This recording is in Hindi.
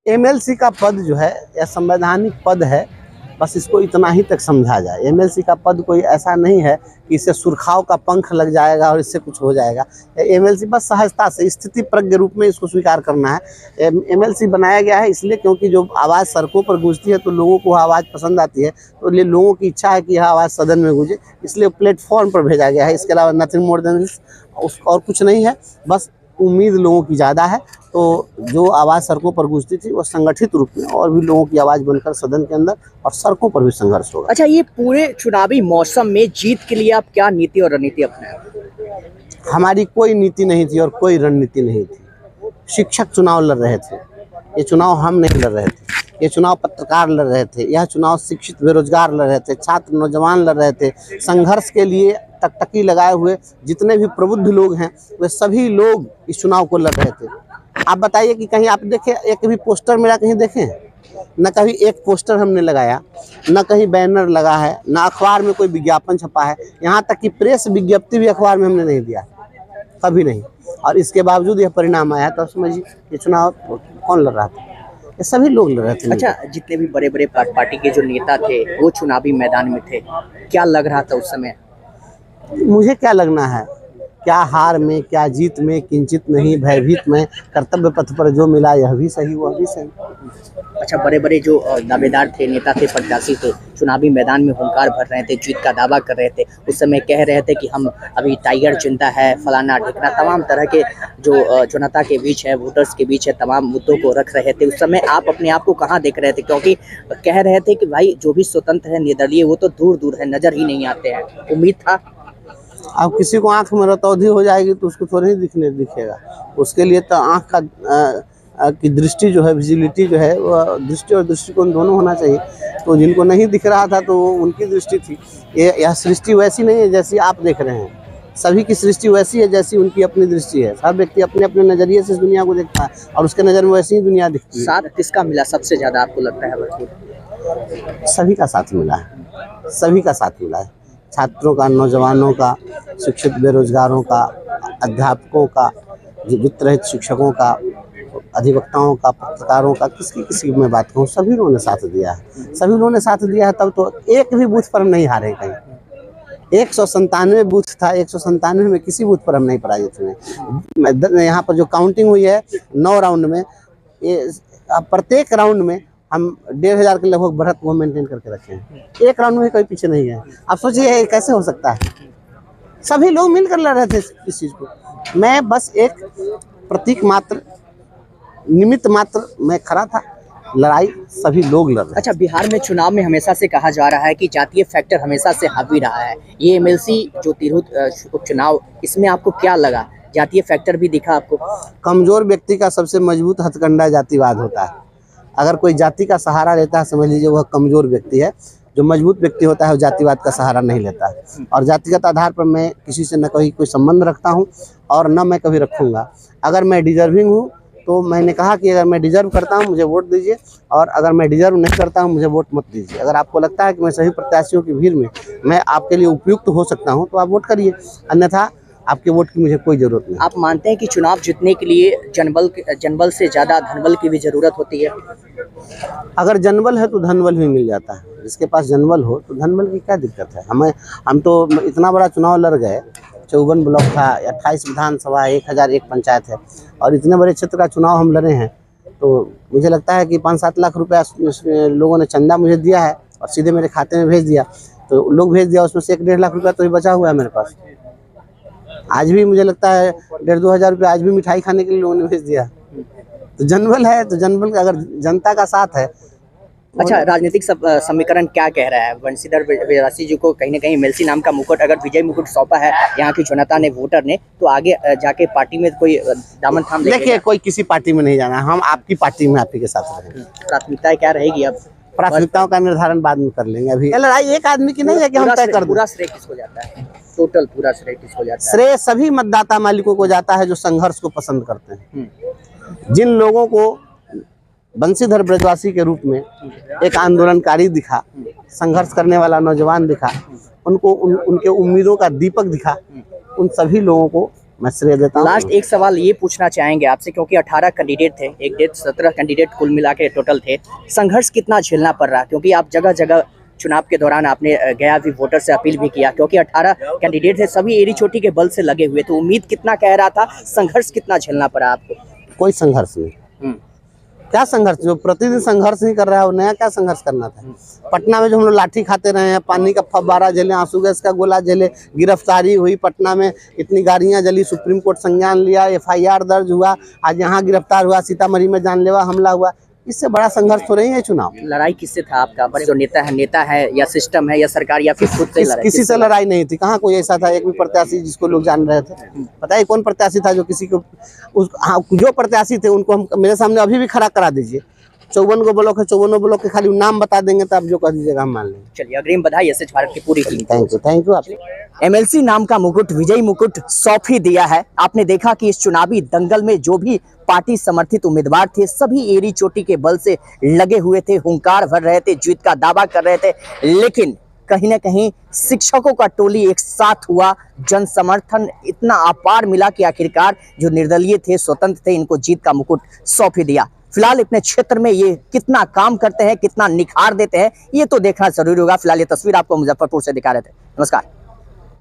एमएलसी का पद जो है यह संवैधानिक पद है, बस इसको इतना ही तक समझा जाए। एमएलसी का पद कोई ऐसा नहीं है कि इससे सुरखाव का पंख लग जाएगा और इससे कुछ हो जाएगा। एमएलसी बस सहजता से स्थिति प्रज्ञ रूप में इसको स्वीकार करना है। एमएलसी बनाया गया है इसलिए क्योंकि जो आवाज़ सड़कों पर गूंजती है तो लोगों को आवाज़ पसंद आती है, तो लिए लोगों की इच्छा है कि यह आवाज़ सदन में गूंजे, इसलिए प्लेटफॉर्म पर भेजा गया है। इसके अलावा नथिंग मोर देन दिस, और कुछ नहीं है। बस उम्मीद लोगों की ज़्यादा है, तो जो आवाज़ सड़कों पर गूंजती थी वो संगठित रूप में और भी लोगों की आवाज़ बनकर सदन के अंदर और सड़कों पर भी संघर्ष होगा। अच्छा, ये पूरे चुनावी मौसम में जीत के लिए आप क्या नीति और रणनीति अपनाए? हमारी कोई नीति नहीं थी और कोई रणनीति नहीं थी। शिक्षक चुनाव लड़ रहे थे, ये चुनाव हम नहीं लड़ रहे थे। ये चुनाव पत्रकार लड़ रहे थे, यह चुनाव शिक्षित बेरोजगार लड़ रहे थे, छात्र नौजवान लड़ रहे थे। संघर्ष के लिए टकटकी लगाए हुए जितने भी प्रबुद्ध लोग हैं वे सभी लोग इस चुनाव को लड़ रहे थे। आप बताइए कि कहीं आप देखें एक भी पोस्टर मेरा कहीं देखें? न कभी एक पोस्टर हमने लगाया, न कहीं बैनर लगा है, न अखबार में कोई विज्ञापन छपा है। यहाँ तक कि प्रेस विज्ञप्ति भी अखबार में हमने नहीं दिया, कभी नहीं। और इसके बावजूद यह परिणाम आया। तो समझिए ये चुनाव कौन लड़ रहा था? ये सभी लोग लड़ रहे थे। अच्छा, जितने भी बड़े बड़े पार्टी के जो नेता थे वो चुनावी मैदान में थे, क्या लग रहा था उस समय? मुझे क्या लगना है, क्या हार में क्या जीत में किंचित नहीं भयभीत में, कर्तव्य पथ पर जो मिला यह भी सही वह भी सही। अच्छा, बड़े बड़े जो दावेदार थे, नेता थे, प्रत्याशी थे, चुनावी मैदान में हुंकार भर रहे थे, जीत का दावा कर रहे थे। उस समय कह रहे थे कि हम अभी टाइगर जिंदा है, फलाना ढिकना, तमाम तरह के जो जनता के बीच है, वोटर्स के बीच है, तमाम मुद्दों को रख रहे थे। उस समय आप अपने आप को कहाँ देख रहे थे? क्योंकि कह रहे थे कि भाई जो भी स्वतंत्र है, निर्दलीय, वो तो दूर दूर है, नजर ही नहीं आते हैं। उम्मीद था? अब किसी को आंख में रतौंधी हो जाएगी तो उसको थोड़ा ही दिखेगा। उसके लिए तो आंख का की दृष्टि जो है, विजिबिलिटी जो है, वह दृष्टि और दृष्टिकोण दोनों होना चाहिए। तो जिनको नहीं दिख रहा था तो उनकी दृष्टि थी। यह सृष्टि वैसी नहीं है जैसी आप देख रहे हैं। सभी की सृष्टि वैसी है जैसी उनकी अपनी दृष्टि है। हर व्यक्ति अपने अपने नज़रिए से इस दुनिया को देखता है और उसके नज़र में वैसी ही दुनिया दिखती है। साथ किसका मिला सबसे ज़्यादा आपको लगता है? सभी का साथ मिला है, सभी का साथ मिला है। छात्रों का, नौजवानों का, शिक्षित बेरोजगारों का, अध्यापकों का, वित्त रहित शिक्षकों का, अधिवक्ताओं का, पत्रकारों का, किसी मैं बात कहूँ, सभी लोगों ने साथ दिया है। सभी लोगों ने साथ दिया है, तब तो एक भी बूथ पर हम नहीं हारे। कहीं 197 बूथ था, 197 में किसी बूथ पर हम नहीं पराजित हुए। यहाँ पर जो काउंटिंग हुई है 9 राउंड में, ये प्रत्येक राउंड में हम 1500 के लगभग बढ़त को मेंटेन करके रखे हैं। एक राउंड में कोई पीछे नहीं है। आप सोचिए कैसे हो सकता है? सभी लोग मिलकर लड़ रहे थे इस चीज़ को। मैं बस एक प्रतीक मात्र, निमित्त मात्र मैं खड़ा था। लड़ाई सभी लोग लड़ रहे। अच्छा, बिहार में चुनाव में हमेशा से कहा जा रहा है कि जातीय फैक्टर हमेशा से हावी रहा है। ये एमएलसी जो तिरहुत उपचुनाव, इसमें आपको क्या लगा? जातीय फैक्टर भी दिखा आपको? कमजोर व्यक्ति का सबसे मजबूत हथकंडा जातिवाद होता है। अगर कोई जाति का सहारा लेता है, समझ लीजिए वह कमजोर व्यक्ति है। जो मजबूत व्यक्ति होता है वो जातिवाद का सहारा नहीं लेता है। और जातिगत आधार पर मैं किसी से न कभी कोई संबंध रखता हूँ और न मैं कभी रखूँगा। अगर मैं डिजर्विंग हूँ तो मैंने कहा कि अगर मैं डिजर्व करता हूँ मुझे वोट दीजिए, और अगर मैं डिजर्व नहीं करता हूँ मुझे वोट मत दीजिए। अगर आपको लगता है कि मैं सभी प्रत्याशियों की भीड़ में मैं आपके लिए उपयुक्त हो सकता हूँ तो आप वोट करिए, अन्यथा आपके वोट की मुझे कोई ज़रूरत नहीं। आप मानते हैं कि चुनाव जीतने के लिए जनबल से ज़्यादा धनबल की भी ज़रूरत होती है? अगर जनबल है तो धनबल भी मिल जाता है। जिसके पास जनबल हो तो धनबल की क्या दिक्कत है? हम तो इतना बड़ा चुनाव लड़ गए, 54 ब्लॉक था, 28 विधानसभा, 1001 पंचायत है, और इतने बड़े क्षेत्र का चुनाव हम लड़े हैं। तो मुझे लगता है कि 5-7 लाख रुपया लोगों ने चंदा मुझे दिया है और सीधे मेरे खाते में भेज दिया। तो लोग भेज दिया, उसमें से 1-1.5 लाख रुपया तो ही बचा हुआ है मेरे पास। आज भी मुझे लगता है 1,500-2 हज़ार रुपया आज भी मिठाई खाने के लिए लोगों ने भेज दिया। तो जनबल है, तो जनबल का अगर जनता का साथ है। अच्छा, राजनीतिक समीकरण क्या कह रहा है? बंशीधर व्यासी जी को कहीं ना कहीं एमएलसी नाम का मुकुट, अगर विजय मुकुट सौंपा है यहाँ की जनता ने, वोटर ने, तो आगे जाके पार्टी में कोई दामन थाम लेगा? देखिए, कोई किसी पार्टी में नहीं जाना, हम आपकी पार्टी में आप ही के साथ रहेंगे। प्राथमिकताएं क्या रहेगी? अब प्राथमिकताओं का निर्धारण बाद में कर लेंगे। अभी लड़ाई एक आदमी की नहीं है कि हम तय कर दें। पूरा श्रेय किसको जाता है? टोटल पूरा श्रेय किसको जाता है? श्रेय सभी मतदाता मालिकों को जाता है जो संघर्ष को पसंद करते हैं। जिन लोगों को बंशीधर ब्रजवासी के रूप में एक आंदोलनकारी दिखा, संघर्ष करने वाला नौजवान दिखा, उनको उनके उम्मीदों का दीपक दिखा, उन सभी लोगों को मैं श्रेय देता हूँ। लास्ट एक सवाल ये पूछना चाहेंगे आपसे, क्योंकि 18 कैंडिडेट थे, एक डेढ़ 17 कैंडिडेट कुल मिला के टोटल थे, संघर्ष कितना झेलना पड़ रहा, क्योंकि आप जगह जगह चुनाव के दौरान आपने गया भी वोटर से अपील भी किया, क्योंकि 18 कैंडिडेट थे, सभी एड़ी चोटी के बल से लगे हुए, तो उम्मीद कितना कह रहा था, संघर्ष कितना झेलना पड़ा आपको? कोई संघर्ष नहीं। क्या संघर्ष? जो प्रतिदिन संघर्ष नहीं कर रहा है वो नया क्या संघर्ष करना था? पटना में जो हम लोग लाठी खाते रहे हैं, पानी का फव्वारा झेले, आंसू गैस का गोला झेले, गिरफ्तारी हुई, पटना में इतनी गाड़ियां जली, सुप्रीम कोर्ट संज्ञान लिया, FIR दर्ज हुआ, आज यहाँ गिरफ्तार हुआ, सीतामढ़ी में जानलेवा हमला हुआ, इससे बड़ा संघर्ष तो नहीं है चुनाव। लड़ाई किससे था आपका? बड़े जो नेता है या सिस्टम है या सरकार या फिर खुद से लड़ाई? किसी से लड़ाई नहीं थी। कहाँ कोई ऐसा था एक भी प्रत्याशी जिसको लोग जान रहे थे? बताइए कौन प्रत्याशी था जो किसी को जो प्रत्याशी थे उनको हम मेरे सामने अभी भी खड़ा करा दीजिए। 54 गो ब्लॉक है, 54 ब्लॉक के खाली नाम बता देंगे तो आप जो कह दीजिएगा हम मान लेंगे। चलिए, अग्रिम बधाई एसएच भारत की पूरी टीम। थैंक यू आप। MLC नाम का मुकुट, विजयी मुकुट सौंप ही दिया है। आपने देखा कि इस चुनावी दंगल में जो भी पार्टी समर्थित उम्मीदवार थे, सभी एड़ी चोटी के बल से लगे हुए थे, हुंकार भर रहे थे, जीत का दावा कर रहे थे, लेकिन कहीं ना कहीं शिक्षकों का टोली एक साथ हुआ, जन समर्थन इतना अपार मिला कि आखिरकार जो निर्दलीय थे, स्वतंत्र थे, इनको जीत का मुकुट सौंप ही दिया। फिलहाल अपने क्षेत्र में ये कितना काम करते हैं, कितना निखार देते हैं, ये तो देखना जरूरी होगा। फिलहाल ये तस्वीर आपको मुजफ्फरपुर से दिखा रहे थे। नमस्कार।